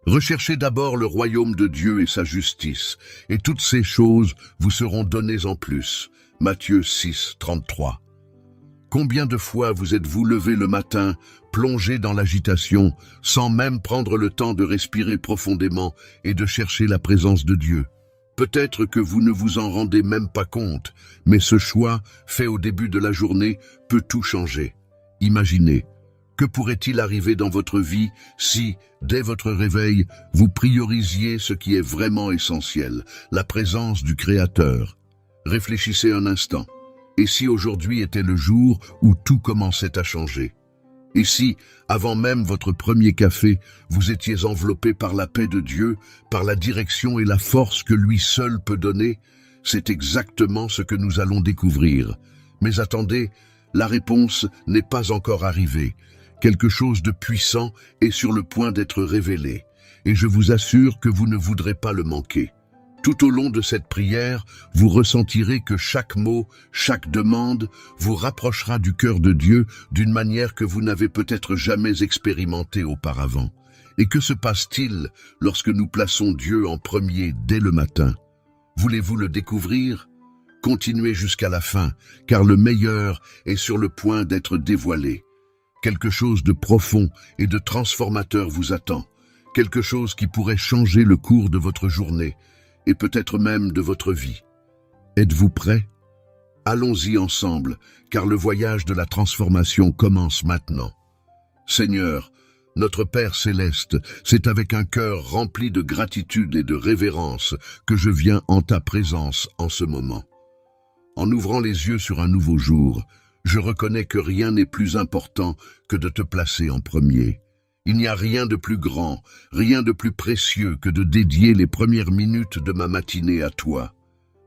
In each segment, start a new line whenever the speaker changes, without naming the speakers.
Recherchez d'abord le royaume de Dieu et sa justice, et toutes ces choses vous seront données en plus. Matthieu 6, 33. Combien de fois vous êtes-vous levé le matin, plongé dans l'agitation, sans même prendre le temps de respirer profondément et de chercher la présence de Dieu? Peut-être que vous ne vous en rendez même pas compte, mais ce choix, fait au début de la journée, peut tout changer. Imaginez, que pourrait-il arriver dans votre vie si, dès votre réveil, vous priorisiez ce qui est vraiment essentiel, la présence du Créateur? Réfléchissez un instant. Et si aujourd'hui était le jour où tout commençait à changer? Et si, avant même votre premier café, vous étiez enveloppé par la paix de Dieu, par la direction et la force que lui seul peut donner? C'est exactement ce que nous allons découvrir. Mais attendez, la réponse n'est pas encore arrivée. Quelque chose de puissant est sur le point d'être révélé, et je vous assure que vous ne voudrez pas le manquer. Tout au long de cette prière, vous ressentirez que chaque mot, chaque demande vous rapprochera du cœur de Dieu d'une manière que vous n'avez peut-être jamais expérimentée auparavant. Et que se passe-t-il lorsque nous plaçons Dieu en premier dès le matin? Voulez-vous le découvrir? Continuez jusqu'à la fin, car le meilleur est sur le point d'être dévoilé. Quelque chose de profond et de transformateur vous attend, quelque chose qui pourrait changer le cours de votre journée, et peut-être même de votre vie. Êtes-vous prêts? Allons-y ensemble, car le voyage de la transformation commence maintenant. Seigneur, notre Père céleste, c'est avec un cœur rempli de gratitude et de révérence que je viens en ta présence en ce moment. En ouvrant les yeux sur un nouveau jour, je reconnais que rien n'est plus important que de te placer en premier. Il n'y a rien de plus grand, rien de plus précieux que de dédier les premières minutes de ma matinée à toi.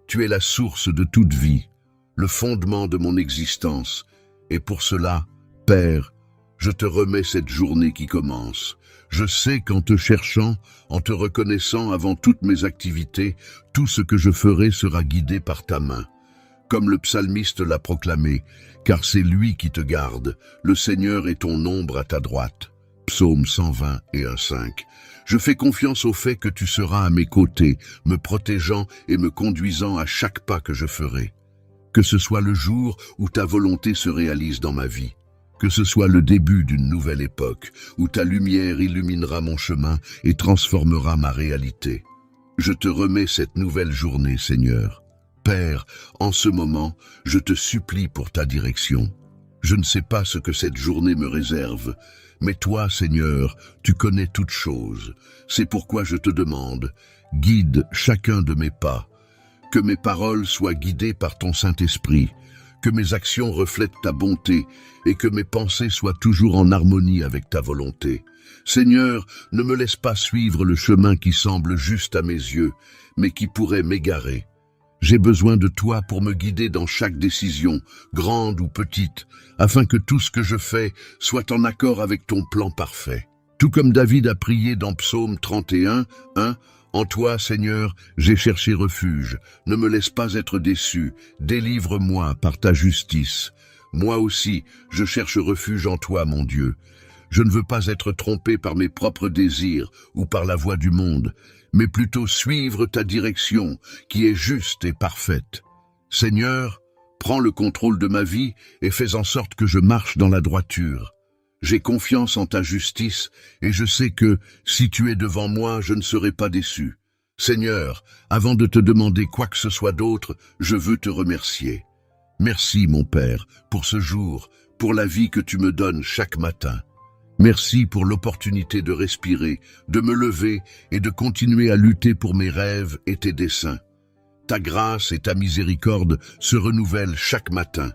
Tu es la source de toute vie, le fondement de mon existence, et pour cela, Père, je te remets cette journée qui commence. Je sais qu'en te cherchant, en te reconnaissant avant toutes mes activités, tout ce que je ferai sera guidé par ta main. Comme le psalmiste l'a proclamé, car c'est lui qui te garde, le Seigneur est ton ombre à ta droite. Psaume 120 et 1,5. Je fais confiance au fait que tu seras à mes côtés, me protégeant et me conduisant à chaque pas que je ferai. Que ce soit le jour où ta volonté se réalise dans ma vie, que ce soit le début d'une nouvelle époque, où ta lumière illuminera mon chemin et transformera ma réalité. Je te remets cette nouvelle journée, Seigneur. Père, en ce moment, je te supplie pour ta direction. Je ne sais pas ce que cette journée me réserve, mais toi, Seigneur, tu connais toutes choses. C'est pourquoi je te demande, guide chacun de mes pas, que mes paroles soient guidées par ton Saint-Esprit, que mes actions reflètent ta bonté et que mes pensées soient toujours en harmonie avec ta volonté. Seigneur, ne me laisse pas suivre le chemin qui semble juste à mes yeux, mais qui pourrait m'égarer. J'ai besoin de toi pour me guider dans chaque décision, grande ou petite, afin que tout ce que je fais soit en accord avec ton plan parfait. Tout comme David a prié dans Psaume 31, 1, « En toi, Seigneur, j'ai cherché refuge. Ne me laisse pas être déçu. Délivre-moi par ta justice. Moi aussi, je cherche refuge en toi, mon Dieu. Je ne veux pas être trompé par mes propres désirs ou par la voie du monde, mais plutôt suivre ta direction, qui est juste et parfaite. Seigneur, prends le contrôle de ma vie et fais en sorte que je marche dans la droiture. J'ai confiance en ta justice et je sais que, si tu es devant moi, je ne serai pas déçu. Seigneur, avant de te demander quoi que ce soit d'autre, je veux te remercier. Merci, mon Père, pour ce jour, pour la vie que tu me donnes chaque matin. Merci pour l'opportunité de respirer, de me lever et de continuer à lutter pour mes rêves et tes desseins. Ta grâce et ta miséricorde se renouvellent chaque matin.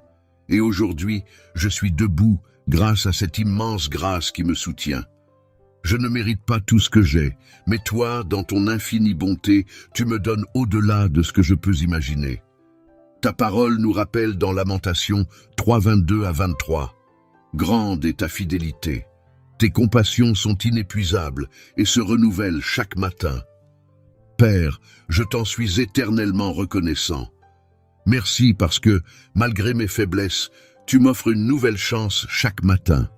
Et aujourd'hui, je suis debout grâce à cette immense grâce qui me soutient. Je ne mérite pas tout ce que j'ai, mais toi, dans ton infinie bonté, tu me donnes au-delà de ce que je peux imaginer. Ta parole nous rappelle dans Lamentations 3, 22 à 23. Grande est ta fidélité. Tes compassions sont inépuisables et se renouvellent chaque matin. Père, je t'en suis éternellement reconnaissant. Merci parce que, malgré mes faiblesses, tu m'offres une nouvelle chance chaque matin.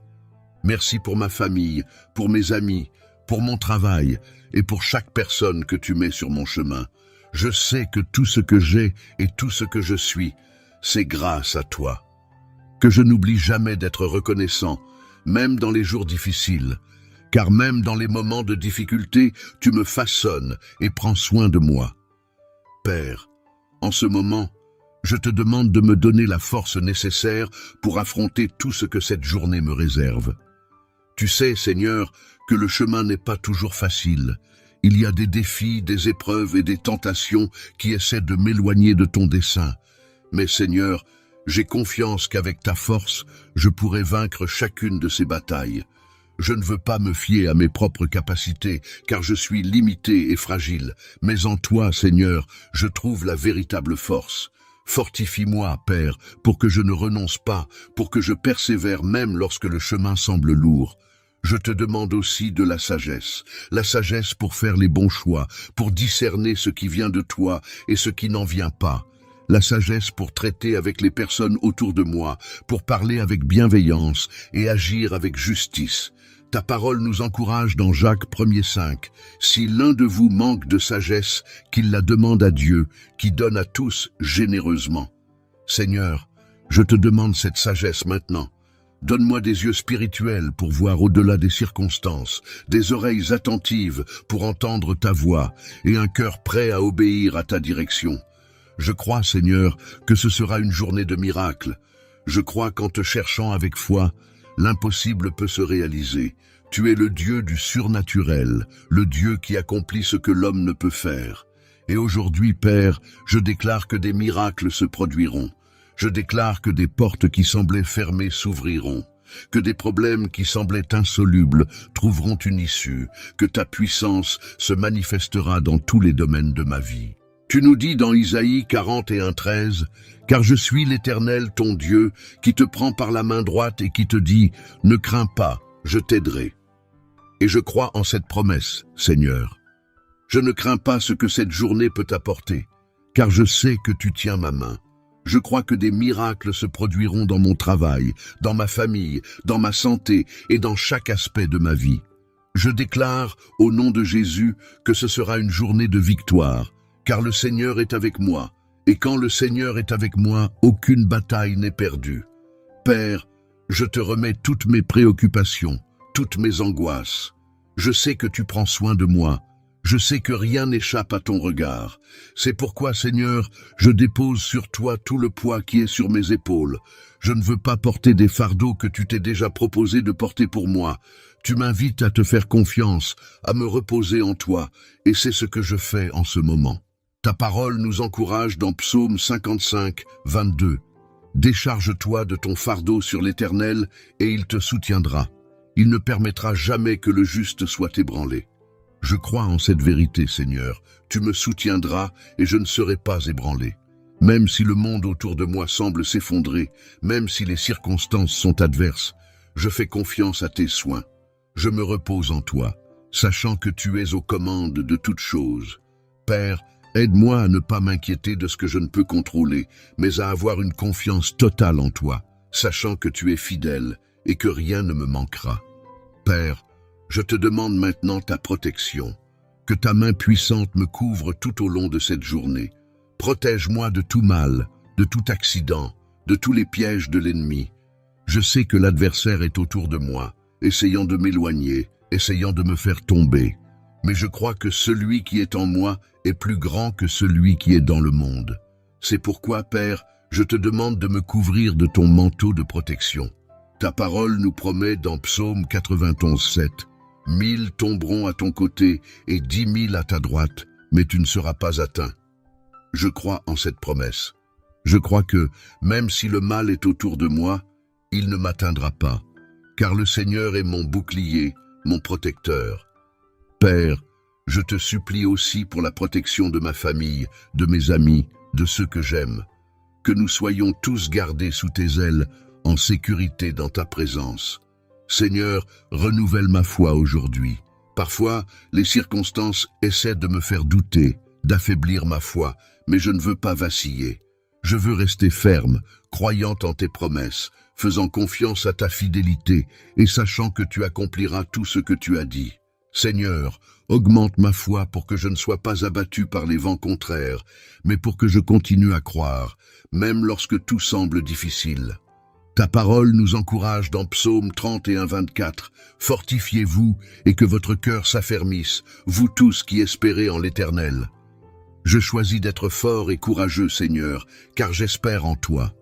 Merci pour ma famille, pour mes amis, pour mon travail et pour chaque personne que tu mets sur mon chemin. Je sais que tout ce que j'ai et tout ce que je suis, c'est grâce à toi. Que je n'oublie jamais d'être reconnaissant, même dans les jours difficiles, car même dans les moments de difficulté, tu me façonnes et prends soin de moi. Père, en ce moment, je te demande de me donner la force nécessaire pour affronter tout ce que cette journée me réserve. Tu sais, Seigneur, que le chemin n'est pas toujours facile. Il y a des défis, des épreuves et des tentations qui essaient de m'éloigner de ton dessein. Mais Seigneur, j'ai confiance qu'avec ta force, je pourrai vaincre chacune de ces batailles. Je ne veux pas me fier à mes propres capacités, car je suis limité et fragile. Mais en toi, Seigneur, je trouve la véritable force. Fortifie-moi, Père, pour que je ne renonce pas, pour que je persévère même lorsque le chemin semble lourd. Je te demande aussi de la sagesse pour faire les bons choix, pour discerner ce qui vient de toi et ce qui n'en vient pas. La sagesse pour traiter avec les personnes autour de moi, pour parler avec bienveillance et agir avec justice. Ta parole nous encourage dans Jacques 1,5. Si l'un de vous manque de sagesse, qu'il la demande à Dieu, qui donne à tous généreusement. Seigneur, je te demande cette sagesse maintenant. Donne-moi des yeux spirituels pour voir au-delà des circonstances, des oreilles attentives pour entendre ta voix et un cœur prêt à obéir à ta direction. Je crois, Seigneur, que ce sera une journée de miracles. Je crois qu'en te cherchant avec foi, l'impossible peut se réaliser. Tu es le Dieu du surnaturel, le Dieu qui accomplit ce que l'homme ne peut faire. Et aujourd'hui, Père, je déclare que des miracles se produiront. Je déclare que des portes qui semblaient fermées s'ouvriront, que des problèmes qui semblaient insolubles trouveront une issue, que ta puissance se manifestera dans tous les domaines de ma vie. Tu nous dis dans Isaïe 41,13, « Car je suis l'Éternel ton Dieu, qui te prend par la main droite et qui te dit, « Ne crains pas, je t'aiderai. » Et je crois en cette promesse, Seigneur. Je ne crains pas ce que cette journée peut apporter, car je sais que tu tiens ma main. Je crois que des miracles se produiront dans mon travail, dans ma famille, dans ma santé et dans chaque aspect de ma vie. Je déclare, au nom de Jésus, que ce sera une journée de victoire, car le Seigneur est avec moi. Et quand le Seigneur est avec moi, aucune bataille n'est perdue. Père, je te remets toutes mes préoccupations, toutes mes angoisses. Je sais que tu prends soin de moi. Je sais que rien n'échappe à ton regard. C'est pourquoi, Seigneur, je dépose sur toi tout le poids qui est sur mes épaules. Je ne veux pas porter des fardeaux que tu t'es déjà proposé de porter pour moi. Tu m'invites à te faire confiance, à me reposer en toi, et c'est ce que je fais en ce moment. Ta parole nous encourage dans Psaume 55, 22. Décharge-toi de ton fardeau sur l'Éternel, et il te soutiendra. Il ne permettra jamais que le juste soit ébranlé. Je crois en cette vérité, Seigneur. Tu me soutiendras et je ne serai pas ébranlé. Même si le monde autour de moi semble s'effondrer, même si les circonstances sont adverses, je fais confiance à tes soins. Je me repose en toi, sachant que tu es aux commandes de toutes choses. Père, aide-moi à ne pas m'inquiéter de ce que je ne peux contrôler, mais à avoir une confiance totale en toi, sachant que tu es fidèle et que rien ne me manquera. Père, je te demande maintenant ta protection, que ta main puissante me couvre tout au long de cette journée. Protège-moi de tout mal, de tout accident, de tous les pièges de l'ennemi. Je sais que l'adversaire est autour de moi, essayant de m'éloigner, essayant de me faire tomber. Mais je crois que celui qui est en moi est plus grand que celui qui est dans le monde. C'est pourquoi, Père, je te demande de me couvrir de ton manteau de protection. Ta parole nous promet dans Psaume 91, 7, « 1000 tomberont à ton côté et 10 000 à ta droite, mais tu ne seras pas atteint. » Je crois en cette promesse. Je crois que, même si le mal est autour de moi, il ne m'atteindra pas, car le Seigneur est mon bouclier, mon protecteur. Père, je te supplie aussi pour la protection de ma famille, de mes amis, de ceux que j'aime, que nous soyons tous gardés sous tes ailes, en sécurité dans ta présence. Seigneur, renouvelle ma foi aujourd'hui. Parfois, les circonstances essaient de me faire douter, d'affaiblir ma foi, mais je ne veux pas vaciller. Je veux rester ferme, croyant en tes promesses, faisant confiance à ta fidélité et sachant que tu accompliras tout ce que tu as dit. Seigneur, augmente ma foi pour que je ne sois pas abattu par les vents contraires, mais pour que je continue à croire, même lorsque tout semble difficile. Ta parole nous encourage dans Psaume 31, 24. Fortifiez-vous et que votre cœur s'affermisse, vous tous qui espérez en l'Éternel. Je choisis d'être fort et courageux, Seigneur, car j'espère en toi.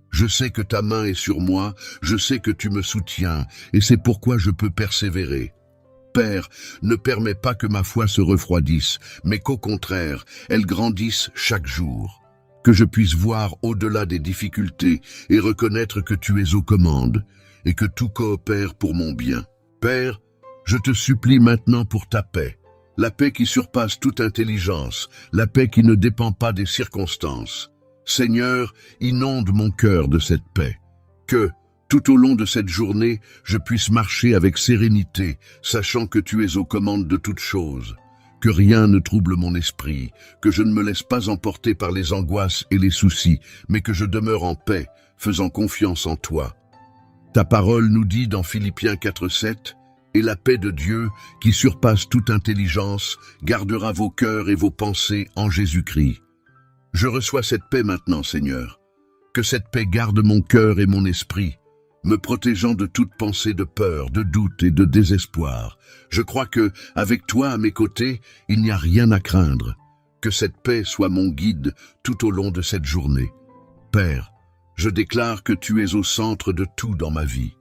Je sais que ta main est sur moi, je sais que tu me soutiens, et c'est pourquoi je peux persévérer. Père, ne permets pas que ma foi se refroidisse, mais qu'au contraire, elle grandisse chaque jour. Que je puisse voir au-delà des difficultés et reconnaître que tu es aux commandes, et que tout coopère pour mon bien. Père, je te supplie maintenant pour ta paix, la paix qui surpasse toute intelligence, la paix qui ne dépend pas des circonstances. Seigneur, inonde mon cœur de cette paix. Que, tout au long de cette journée, je puisse marcher avec sérénité, sachant que tu es aux commandes de toutes choses. Que rien ne trouble mon esprit, que je ne me laisse pas emporter par les angoisses et les soucis, mais que je demeure en paix, faisant confiance en toi. Ta parole nous dit dans Philippiens 4:7, « Et la paix de Dieu, qui surpasse toute intelligence, gardera vos cœurs et vos pensées en Jésus-Christ. » Je reçois cette paix maintenant, Seigneur. Que cette paix garde mon cœur et mon esprit, me protégeant de toute pensée de peur, de doute et de désespoir. Je crois que, avec toi à mes côtés, il n'y a rien à craindre. Que cette paix soit mon guide tout au long de cette journée. Père, je déclare que tu es au centre de tout dans ma vie.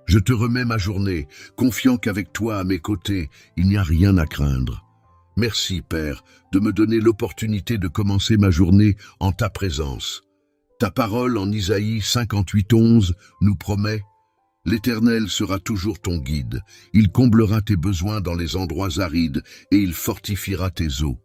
Je te remets ma journée, confiant qu'avec toi à mes côtés, il n'y a rien à craindre. Merci, Père, de me donner l'opportunité de commencer ma journée en ta présence. Ta parole en Isaïe 58:11 nous promet « L'Éternel sera toujours ton guide, il comblera tes besoins dans les endroits arides et il fortifiera tes eaux. »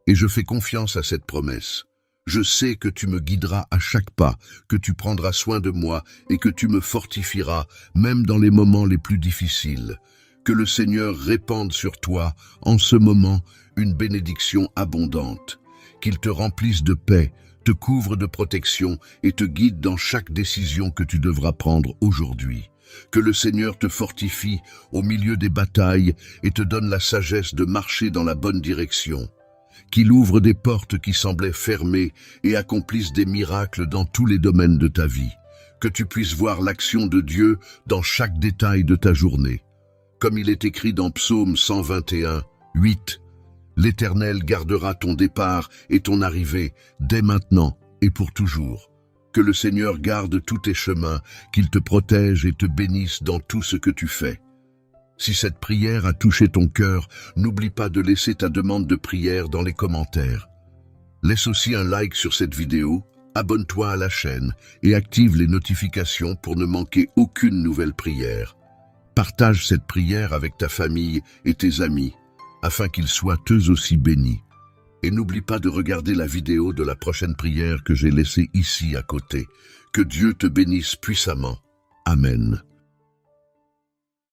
Et je fais confiance à cette promesse. Je sais que tu me guideras à chaque pas, que tu prendras soin de moi et que tu me fortifieras, même dans les moments les plus difficiles. Que le Seigneur répande sur toi, en ce moment, une bénédiction abondante. Qu'il te remplisse de paix, te couvre de protection et te guide dans chaque décision que tu devras prendre aujourd'hui. Que le Seigneur te fortifie au milieu des batailles et te donne la sagesse de marcher dans la bonne direction. Qu'il ouvre des portes qui semblaient fermées et accomplisse des miracles dans tous les domaines de ta vie. Que tu puisses voir l'action de Dieu dans chaque détail de ta journée. Comme il est écrit dans Psaume 121, 8, « L'Éternel gardera ton départ et ton arrivée dès maintenant et pour toujours. Que le Seigneur garde tous tes chemins, qu'il te protège et te bénisse dans tout ce que tu fais. » Si cette prière a touché ton cœur, n'oublie pas de laisser ta demande de prière dans les commentaires. Laisse aussi un like sur cette vidéo, abonne-toi à la chaîne et active les notifications pour ne manquer aucune nouvelle prière. Partage cette prière avec ta famille et tes amis, afin qu'ils soient eux aussi bénis. Et n'oublie pas de regarder la vidéo de la prochaine prière que j'ai laissée ici à côté. Que Dieu te bénisse puissamment. Amen.